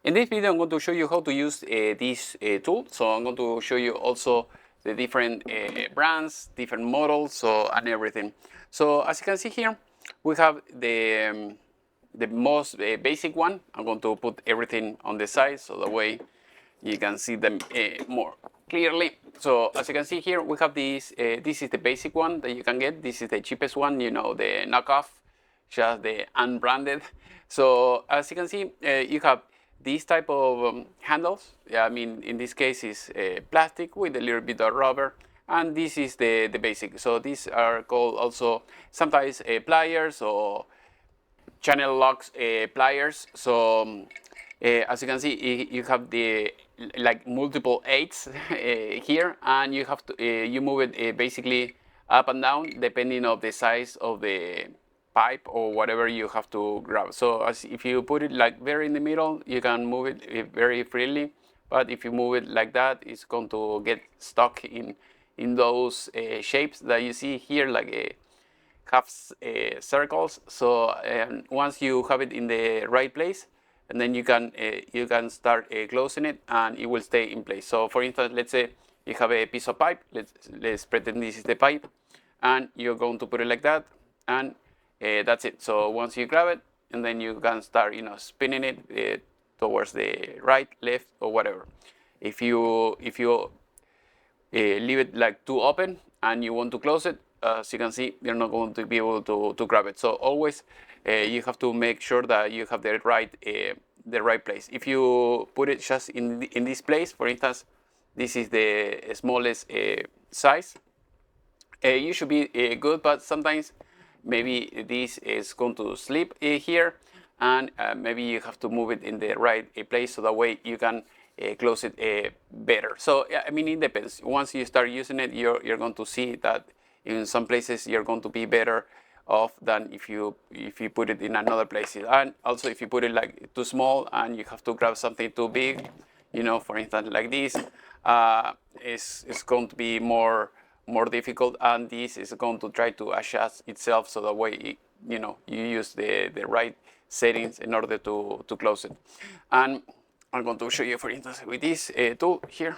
In this video, I'm going to show you how to use this tool. So I'm going to show you also the different brands, different models, and everything. So as you can see here, we have the most basic one. I'm going to put everything on the side so that way you can see them more clearly. So as you can see here, we have this. This is the basic one that you can get. This is the cheapest one, you know, the knockoff, just the unbranded. So as you can see, you have these type of handles. Yeah, I mean, in this case is plastic with a little bit of rubber, and this is the basic. So these are called also sometimes pliers or channel locks pliers. So as you can see, you have the like multiple eights here, and you have to you move it basically up and down depending of the size of the pipe or whatever you have to grab. So as if you put it like very in the middle, you can move it very freely. But if you move it like that, it's going to get stuck in those shapes that you see here, like a half circles. So once you have it in the right place, and then you can start closing it, and it will stay in place. So for instance, let's say you have a piece of pipe. Let's pretend this is the pipe, and you're going to put it like that, and that's it. So once you grab it, and then you can start, spinning it towards the right, left, or whatever. If you leave it like too open and you want to close it, as you can see, you're not going to be able to grab it. So always you have to make sure that you have the right place. If you put it just in this place, for instance, this is the smallest size, you should be good, but sometimes maybe this is going to slip here, and maybe you have to move it in the right place so that way you can close it better. So I mean, it depends. Once you start using it, you're going to see that in some places you're going to be better off than if you put it in another place. And also if you put it like too small and you have to grab something too big, for instance like this, it's going to be more difficult, and this is going to try to adjust itself so that way you use the right settings in order to close it. And I'm going to show you, for instance, with this tool here.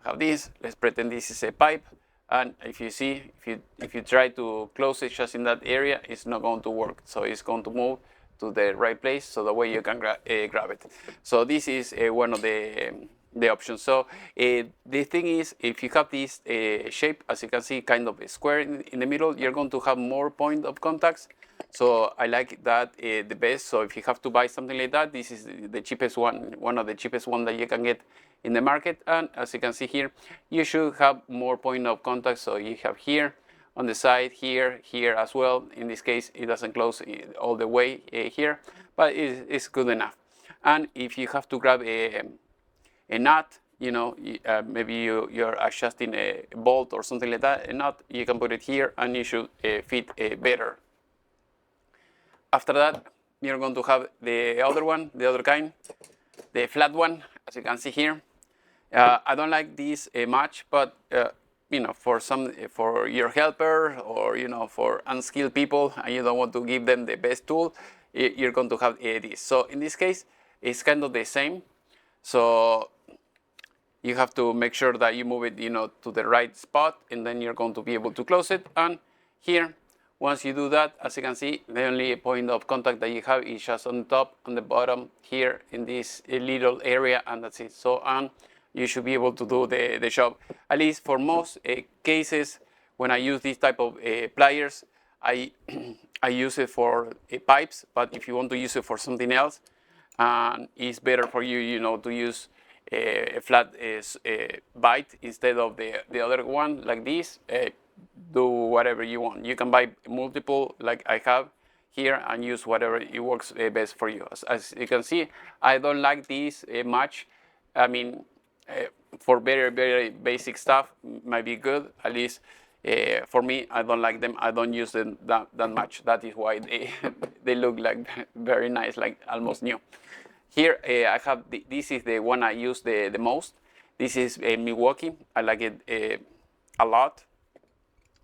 I have this. Let's pretend this is a pipe, and if you see, if you try to close it just in that area, it's not going to work. So it's going to move to the right place so that way you can grab it. So this is one of the options. So the thing is, if you have this shape, as you can see, kind of a square in the middle, you're going to have more point of contacts. So I like that the best. So if you have to buy something like that, this is the cheapest one of the cheapest one that you can get in the market. And as you can see here, you should have more point of contact. So you have here on the side, here as well. In this case, it doesn't close all the way here, but it's good enough. And if you have to grab a nut, maybe you're adjusting a bolt or something like that, a nut, you can put it here and you should fit better. After that, you're going to have the other one, the other kind, the flat one, as you can see here. I don't like this much, but for your helper or for unskilled people, and you don't want to give them the best tool, you're going to have this. So in this case, it's kind of the same. So you have to make sure that you move it, to the right spot, and then you're going to be able to close it. And here, once you do that, as you can see, the only point of contact that you have is just on the top, on the bottom, here in this little area, and that's it. So you should be able to do the job. At least for most cases, when I use this type of pliers, I use it for pipes. But if you want to use it for something else, it's better for you, to use a flat bite instead of the other one like this. Do whatever you want. You can buy multiple like I have here and use whatever it works best for you. As you can see, I don't like these much. I mean, for very basic stuff might be good. At least for me, I don't like them. I don't use them that much. That is why they look like very nice, like almost new. Here I have this is the one I use the most. This is Milwaukee. I like it a lot.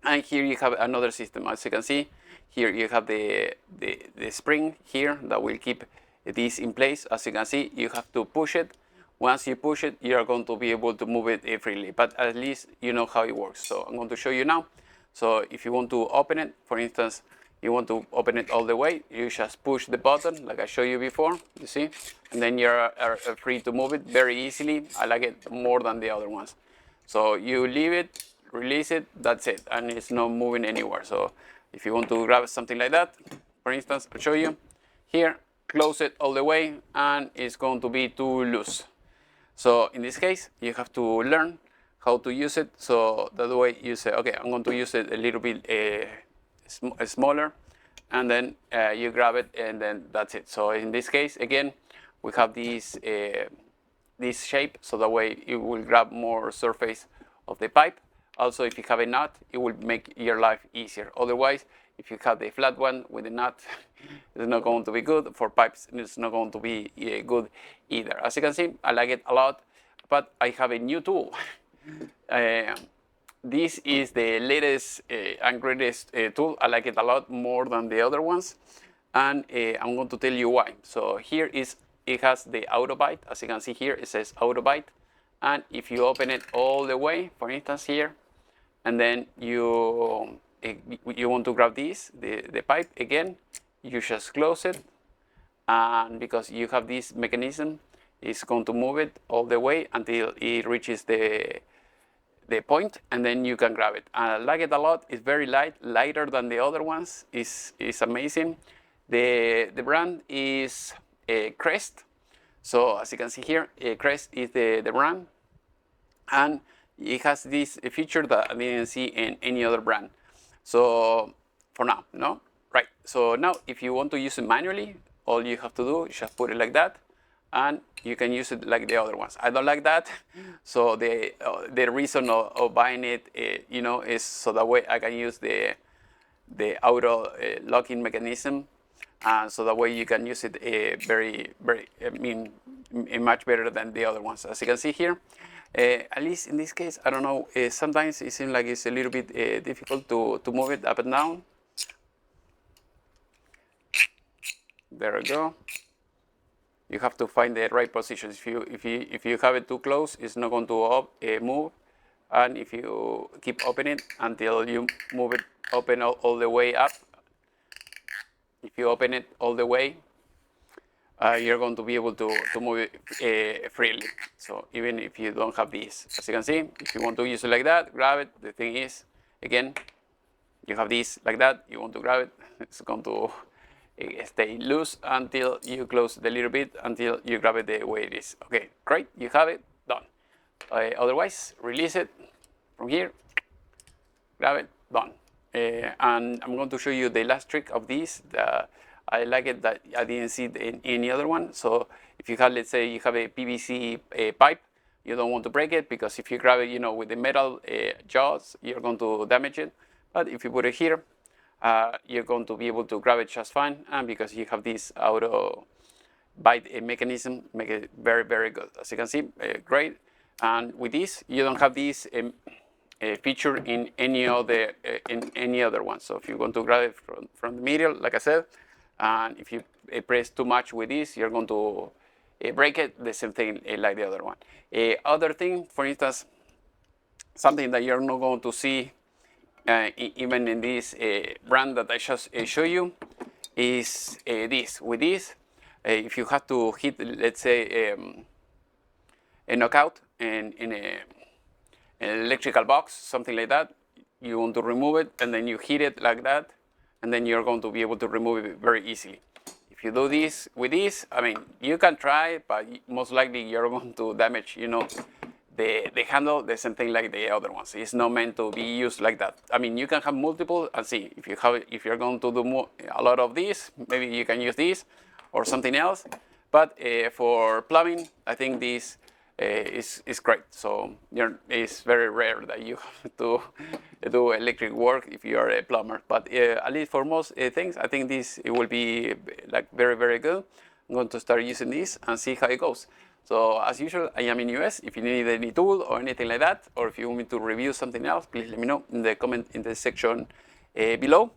And here you have another system. As you can see, here you have the spring here that will keep this in place. As you can see, you have to push it. Once you push it, you're going to be able to move it freely, but at least you know how it works. So I'm going to show you now. So if you want to open it, for instance, you want to open it all the way, you just push the button like I showed you before, you see, and then you're free to move it very easily. I like it more than the other ones. So you leave it, release it, that's it, and it's not moving anywhere. So if you want to grab something like that, for instance, I'll show you here, close it all the way, and it's going to be too loose. So in this case, you have to learn how to use it. So that way you say, okay, I'm going to use it a little bit smaller, and then you grab it, and then that's it. So in this case, again, we have this shape, so that way it will grab more surface of the pipe. Also, if you have a nut, it will make your life easier. Otherwise, if you have the flat one with the nut, it's not going to be good. For pipes, it's not going to be good either. As you can see, I like it a lot, but I have a new tool. This is the latest and greatest tool. I like it a lot more than the other ones, and I'm going to tell you why. So here it has the auto bite. As you can see here, it says auto bite, and if you open it all the way, for instance here, and then you want to grab the pipe again, you just close it, and because you have this mechanism, it's going to move it all the way until it reaches the point, and then you can grab it. I like it a lot. It's very light, lighter than the other ones. It's amazing. The brand is Crest. So as you can see here, Crest is the brand, and it has this feature that I didn't see in any other brand. So for now, no? Right, so now if you want to use it manually, all you have to do is just put it like that, and you can use it like the other ones. I don't like that, so the reason of buying it, you know, is so that way I can use the auto locking mechanism, and so that way you can use it much better than the other ones. As you can see here, at least in this case, I don't know, sometimes it seems like it's a little bit difficult to move it up and down. There we go. You have to find the right position. If you have it too close, it's not going to move. And if you keep opening until you move it, open all the way up. If you open it all the way, you're going to be able to move it freely. So even if you don't have this, as you can see, if you want to use it like that, grab it. The thing is, again, you have this like that. You want to grab it, it's going to stay loose until you close it a little bit, until you grab it the way it is. Okay, great, you have it, done. Otherwise, release it from here, grab it, done. And I'm going to show you the last trick of this. I like it that I didn't see it in any other one. So if you have, let's say you have a PVC pipe, you don't want to break it, because if you grab it, you know, with the metal jaws, you're going to damage it. But if you put it here, you're going to be able to grab it just fine, and because you have this auto bite mechanism, make it very, very good. As you can see, great. And with this, you don't have this feature in any other one. So if you want to grab it from the middle, like I said, and if you press too much with this, you're going to break it. The same thing like the other one. Other thing, for instance, something that you're not going to see even in this brand that I just show you, is this. With this, if you have to hit, let's say, a knockout in an electrical box, something like that, you want to remove it, and then you hit it like that, and then you're going to be able to remove it very easily. If you do this with this, I mean, you can try, but most likely you're going to damage, you know, the handle, the same thing like the other ones. It's not meant to be used like that. I mean, you can have multiple and see if you're going to do a lot of this, maybe you can use this or something else. But for plumbing, I think this is great. So it's very rare that you have to do electric work if you are a plumber. But at least for most things, I think it will be like very, very good. I'm going to start using this and see how it goes. So as usual, I am in US. If you need any tool or anything like that, or if you want me to review something else, please let me know in the section below.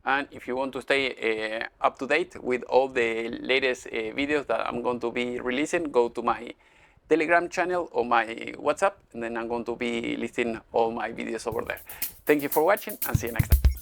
And if you want to stay up to date with all the latest videos that I'm going to be releasing, go to my Telegram channel or my WhatsApp, and then I'm going to be listing all my videos over there. Thank you for watching, and see you next time.